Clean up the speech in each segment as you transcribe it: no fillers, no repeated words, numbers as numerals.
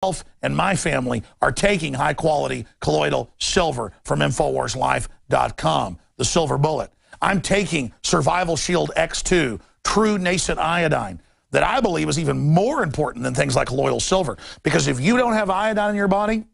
Myself and my family are taking high-quality colloidal silver from InfoWarsLife.com, the silver bullet. I'm taking Survival Shield X2, true nascent iodine, that I believe is even more important than things like colloidal silver. Because if you don't have iodine in your body,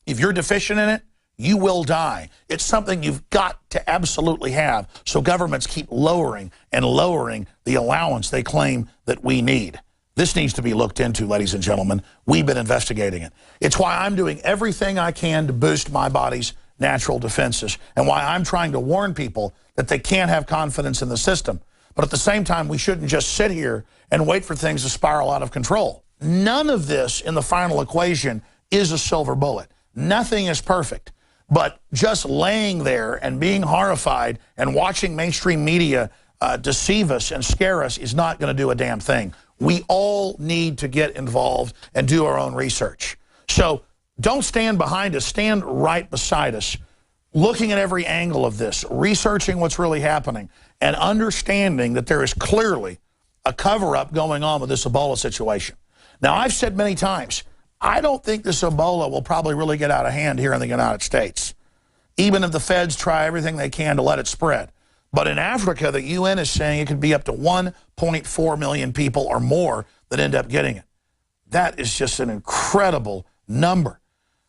if you're deficient in it, you will die. It's something you've got to absolutely have. So governments keep lowering and lowering the allowance they claim that we need. This needs to be looked into, ladies and gentlemen. We've been investigating it. It's why I'm doing everything I can to boost my body's natural defenses, and why I'm trying to warn people that they can't have confidence in the system. But at the same time, we shouldn't just sit here and wait for things to spiral out of control. None of this in the final equation is a silver bullet. Nothing is perfect. But just laying there and being horrified and watching mainstream media deceive us and scare us is not going to do a damn thing. We all need to get involved and do our own research. So don't stand behind us. Stand right beside us, looking at every angle of this, researching what's really happening, and understanding that there is clearly a cover-up going on with this Ebola situation. Now, I've said many times, I don't think this Ebola will probably really get out of hand here in the United States, even if the feds try everything they can to let it spread. But in Africa, the UN is saying it could be up to 1.4 million people or more that end up getting it. That is just an incredible number.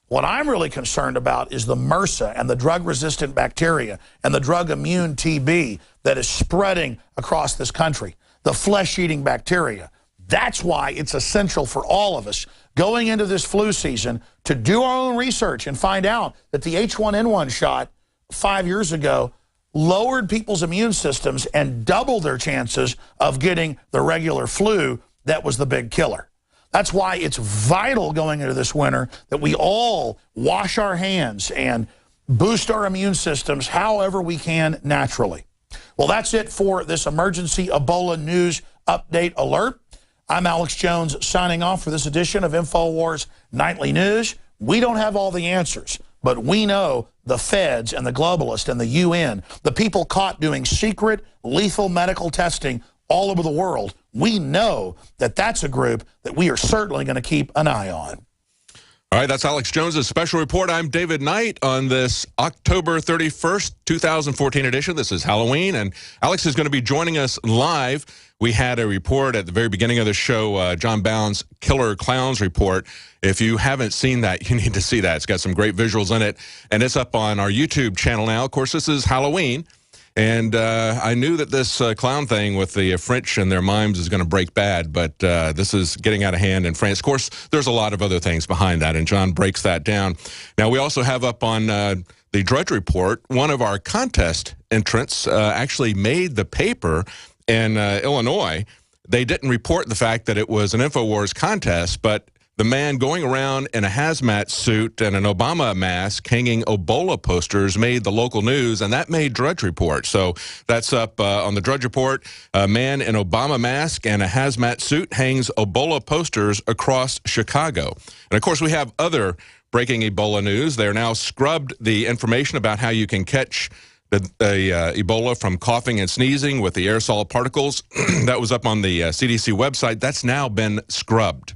What I'm really concerned about is the MRSA and the drug-resistant bacteria and the drug-immune TB that is spreading across this country, the flesh-eating bacteria. That's why it's essential for all of us going into this flu season to do our own research and find out that the H1N1 shot 5 years ago lowered people's immune systems and doubled their chances of getting the regular flu that was the big killer. That's why it's vital going into this winter that we all wash our hands and boost our immune systems however we can naturally. Well, that's it for this emergency Ebola news update alert. I'm Alex Jones signing off for this edition of InfoWars Nightly News. We don't have all the answers, but we know the feds and the globalists and the UN, the people caught doing secret, lethal medical testing all over the world, we know that that's a group that we are certainly going to keep an eye on. All right, that's Alex Jones's special report. I'm David Knight on this October 31st, 2014 edition. This is Halloween, and Alex is going to be joining us live. We had a report at the very beginning of the show, John Bound's Killer Clowns Report. If you haven't seen that, you need to see that. It's got some great visuals in it, and it's up on our YouTube channel now. Of course, this is Halloween, and I knew that this clown thing with the French and their mimes is going to break bad, but this is getting out of hand in France. Of course, there's a lot of other things behind that, and John breaks that down. Now, we also have up on the Drudge Report, one of our contest entrants actually made the paper in Illinois. They didn't report the fact that it was an InfoWars contest, but the man going around in a hazmat suit and an Obama mask hanging Ebola posters made the local news, and that made Drudge Report. So that's up on the Drudge Report. A man in Obama mask and a hazmat suit hangs Ebola posters across Chicago. And, of course, we have other breaking Ebola news. They're now scrubbed the information about how you can catch the Ebola from coughing and sneezing with the aerosol particles. That was up on the CDC website. That's now been scrubbed.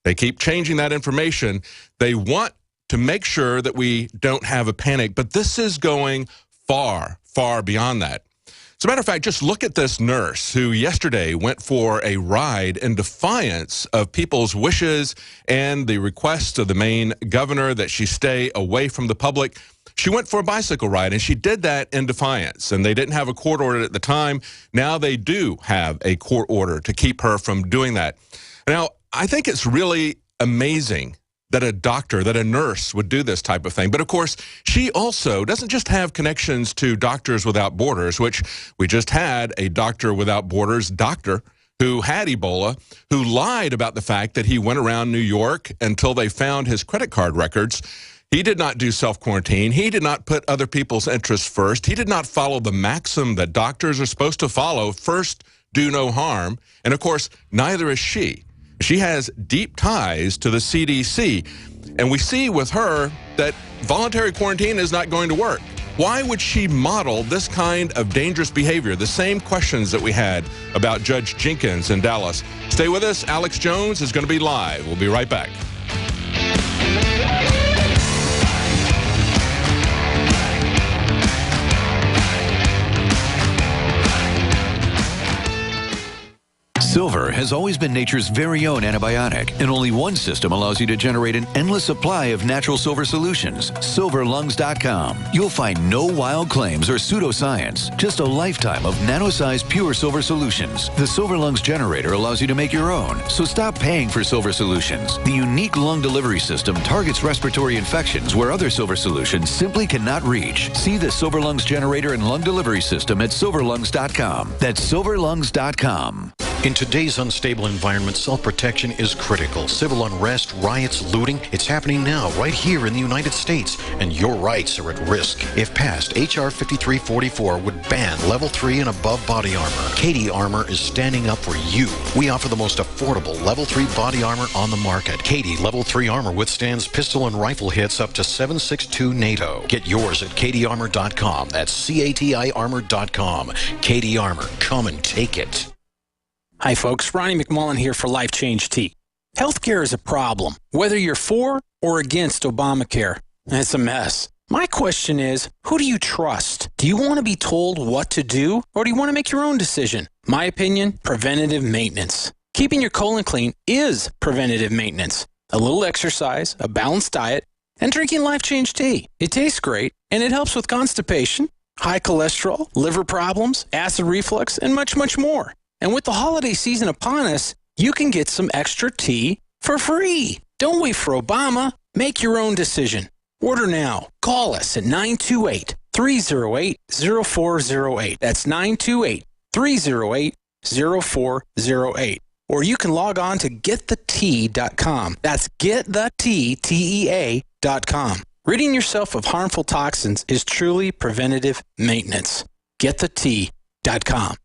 They keep changing that information. They want to make sure that we don't have a panic, but this is going far, far beyond that. As a matter of fact, just look at this nurse who yesterday went for a ride in defiance of people's wishes and the request of the Maine governor that she stay away from the public. She went for a bicycle ride, and she did that in defiance, and they didn't have a court order at the time. Now they do have a court order to keep her from doing that. Now, I think it's really amazing that a doctor, that a nurse would do this type of thing. But, of course, she also doesn't just have connections to Doctors Without Borders, which we just had a Doctor Without Borders doctor who had Ebola, who lied about the fact that he went around New York until they found his credit card records. He did not do self-quarantine. He did not put other people's interests first. He did not follow the maxim that doctors are supposed to follow, first do no harm. And, of course, neither is she. She has deep ties to the CDC, and we see with her that voluntary quarantine is not going to work. Why would she model this kind of dangerous behavior? The same questions that we had about Judge Jenkins in Dallas. Stay with us. Alex Jones is going to be live. We'll be right back. Silver has always been nature's very own antibiotic, and only one system allows you to generate an endless supply of natural silver solutions. SilverLungs.com. You'll find no wild claims or pseudoscience, just a lifetime of nano-sized pure silver solutions. The Silver Lungs generator allows you to make your own, so stop paying for silver solutions. The unique lung delivery system targets respiratory infections where other silver solutions simply cannot reach. See the Silver Lungs generator and lung delivery system at SilverLungs.com. That's SilverLungs.com. In today's unstable environment, self-protection is critical. Civil unrest, riots, looting, it's happening now, right here in the United States, and your rights are at risk. If passed, H.R. 5344 would ban Level 3 and above body armor. Cady Armor is standing up for you. We offer the most affordable Level 3 body armor on the market. Cady Level 3 armor withstands pistol and rifle hits up to 7.62 NATO. Get yours at CadyArmor.com. That's CATI Armor.com. Cady Armor. Come and take it. Hi folks, Ronnie McMullen here for Life Change Tea. Healthcare is a problem, whether you're for or against Obamacare. It's a mess. My question is, who do you trust? Do you want to be told what to do, or do you want to make your own decision? My opinion, preventative maintenance. Keeping your colon clean is preventative maintenance. A little exercise, a balanced diet, and drinking Life Change Tea. It tastes great, and it helps with constipation, high cholesterol, liver problems, acid reflux, and much, much more. And with the holiday season upon us, you can get some extra tea for free. Don't wait for Obama. Make your own decision. Order now. Call us at 928-308-0408. That's 928-308-0408. Or you can log on to getthetea.com. That's getthetea.com. Ridding yourself of harmful toxins is truly preventative maintenance. Getthetea.com.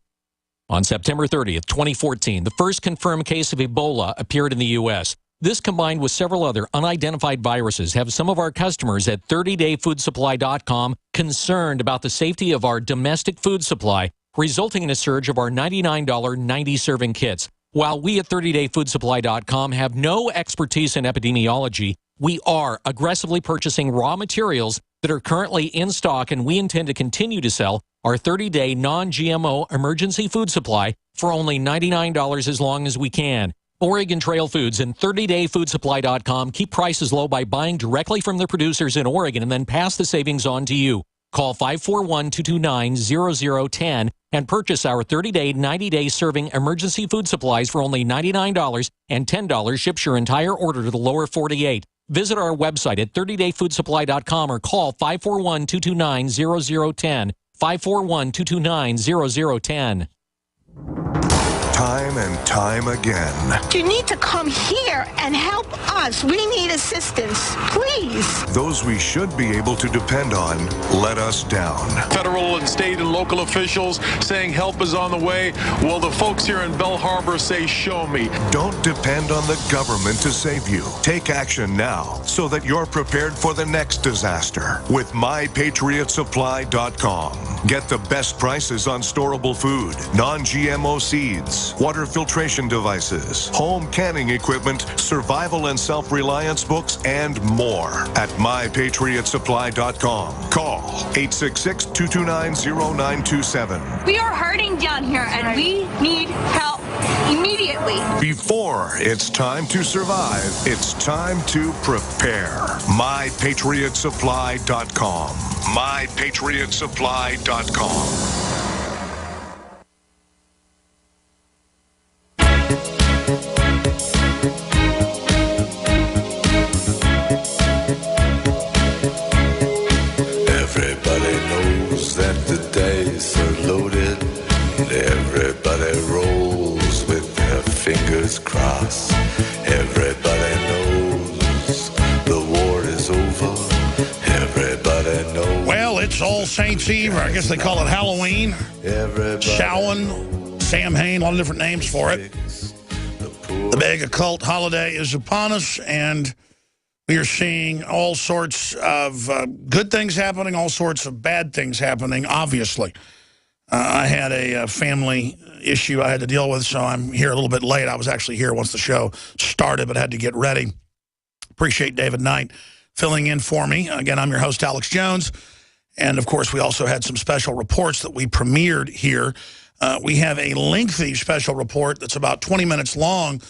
On September 30th, 2014, the first confirmed case of Ebola appeared in the U.S. This, combined with several other unidentified viruses, have some of our customers at 30dayfoodsupply.com concerned about the safety of our domestic food supply, resulting in a surge of our $99 90-serving kits. While we at 30dayfoodsupply.com have no expertise in epidemiology, we are aggressively purchasing raw materials that are currently in stock, and we intend to continue to sell our 30-day non-GMO emergency food supply for only $99 as long as we can. Oregon Trail Foods and 30dayfoodsupply.com keep prices low by buying directly from the producers in Oregon and then pass the savings on to you. Call 541-229-0010 and purchase our 30-day, 90-day serving emergency food supplies for only $99, and $10 ships your entire order to the lower 48. Visit our website at 30dayfoodsupply.com or call 541-229-0010. 541-229-0010. Time and time again. You need to come here and help us. We need assistance, please. Those we should be able to depend on let us down. Federal and state and local officials saying help is on the way. Well, the folks here in Belle Harbor say, show me. Don't depend on the government to save you. Take action now so that you're prepared for the next disaster with MyPatriotSupply.com. Get the best prices on storable food, non-GMO seeds, water filtration devices, home canning equipment, survival and self-reliance books, and more at MyPatriotSupply.com. Call 866-229-0927. We are hurting down here, and we need help immediately. Before it's time to survive, it's time to prepare. MyPatriotSupply.com. MyPatriotSupply.com. Everybody knows that the dice are loaded. Everybody rolls with their fingers crossed. Everybody knows the war is over. Everybody knows. Well, it's All Saints Eve, or I guess they call it Halloween. Samhain, Samhain, a lot of different names for it. The big occult holiday is upon us, and we are seeing all sorts of good things happening, all sorts of bad things happening, obviously. I had a family issue I had to deal with, so I'm here a little bit late. I was actually here once the show started, but had to get ready. Appreciate David Knight filling in for me. Again, I'm your host, Alex Jones. And, of course, we also had some special reports that we premiered here We have a lengthy special report that's about 20 minutes long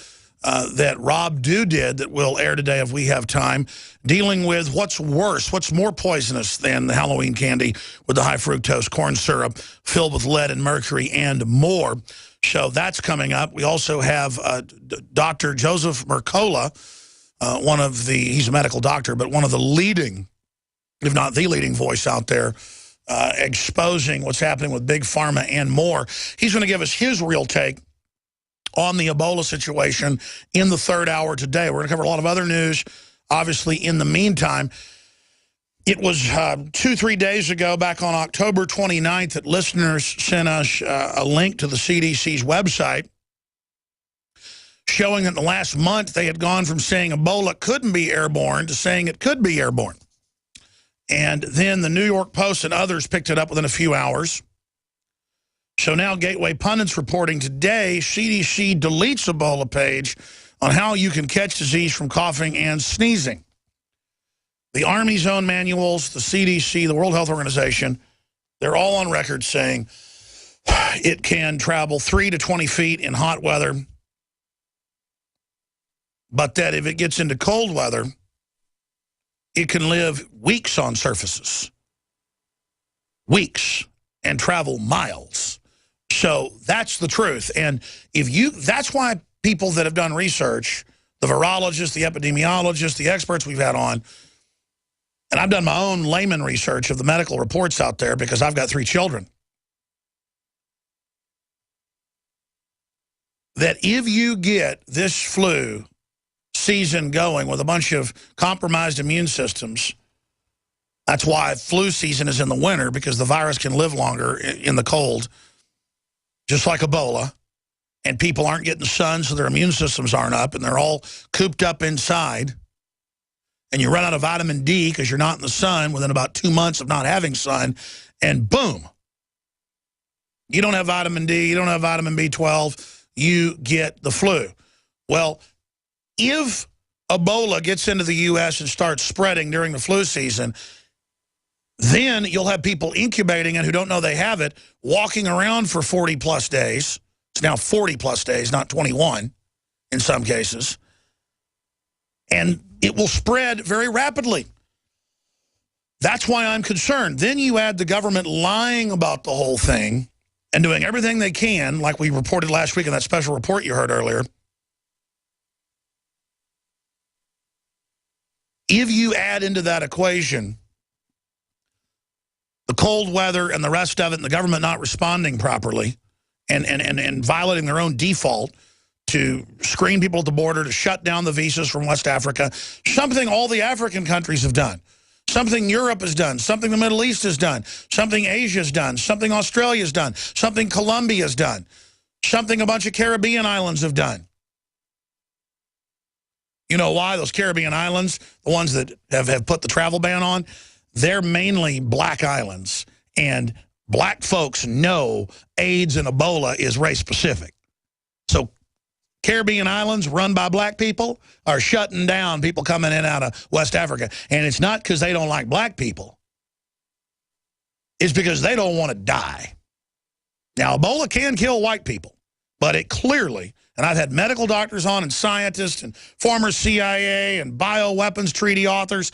that Rob Dew did that will air today if we have time, dealing with what's worse, what's more poisonous than the Halloween candy with the high fructose corn syrup filled with lead and mercury and more. So that's coming up. We also have Dr. Joseph Mercola, he's a medical doctor, but one of the leading, if not the leading voice out there, exposing what's happening with Big Pharma and more. He's going to give us his real take on the Ebola situation in the third hour today. We're going to cover a lot of other news, obviously, in the meantime. It was 2-3 days ago, back on October 29th, that listeners sent us a link to the CDC's website showing that in the last month they had gone from saying Ebola couldn't be airborne to saying it could be airborne. And then the New York Post and others picked it up within a few hours. So now Gateway Pundit's reporting today, CDC deletes Ebola page on how you can catch disease from coughing and sneezing. The Army's own manuals, the CDC, the World Health Organization, they're all on record saying it can travel 3 to 20 feet in hot weather, but that if it gets into cold weather, it can live weeks on surfaces. Weeks, and travel miles. So that's the truth. And that's why people that have done research, the virologists, the epidemiologists, the experts we've had on, and I've done my own layman research of the medical reports out there because I've got 3 children, that if you get this flu season going with a bunch of compromised immune systems, that's why flu season is in the winter, because the virus can live longer in the cold, just like Ebola, and people aren't getting sun, so their immune systems aren't up, and they're all cooped up inside. And you run out of vitamin D because you're not in the sun within about 2 months of not having sun, and boom. You don't have vitamin D, you don't have vitamin B12, you get the flu. Well, if Ebola gets into the U.S. and starts spreading during the flu season, then you'll have people incubating it who don't know they have it, walking around for 40-plus days. It's now 40-plus days, not 21 in some cases. And it will spread very rapidly. That's why I'm concerned. Then you add the government lying about the whole thing and doing everything they can, like we reported last week in that special report you heard earlier. If you add into that equation the cold weather and the rest of it, and the government not responding properly and violating their own default to screen people at the border, to shut down the visas from West Africa, something all the African countries have done, something Europe has done, something the Middle East has done, something Asia's done, something Australia's done, something Colombia's done, something a bunch of Caribbean islands have done. You know why? Those Caribbean islands, the ones that have put the travel ban on, they're mainly black islands, and black folks know AIDS and Ebola is race-specific. So Caribbean islands run by black people are shutting down people coming in and out of West Africa. And it's not because they don't like black people. It's because they don't want to die. Now, Ebola can kill white people, but it clearly, and I've had medical doctors on and scientists and former CIA and bioweapons treaty authors,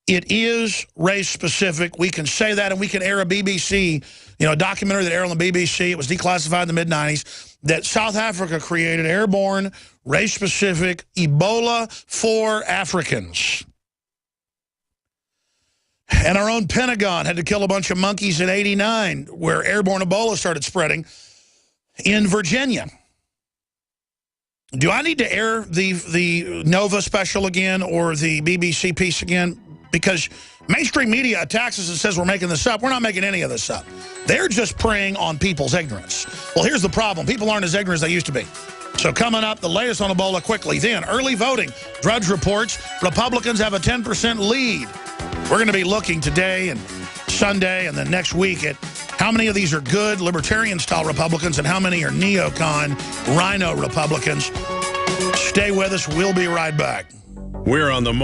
it is race-specific. We can say that, and we can air a BBC, a documentary that aired on the BBC. It was declassified in the mid-90s, that South Africa created airborne, race-specific Ebola for Africans. And our own Pentagon had to kill a bunch of monkeys in '89, where airborne Ebola started spreading in Virginia. Do I need to air the Nova special again or the BBC piece again? Because mainstream media attacks us and says we're making this up. We're not making any of this up. They're just preying on people's ignorance. Well, here's the problem. People aren't as ignorant as they used to be. So coming up, the latest on Ebola quickly. Then, early voting. Drudge reports Republicans have a 10% lead. We're going to be looking today and Sunday and then next week at how many of these are good libertarian-style Republicans and how many are neocon, rhino Republicans. Stay with us. We'll be right back. We're on the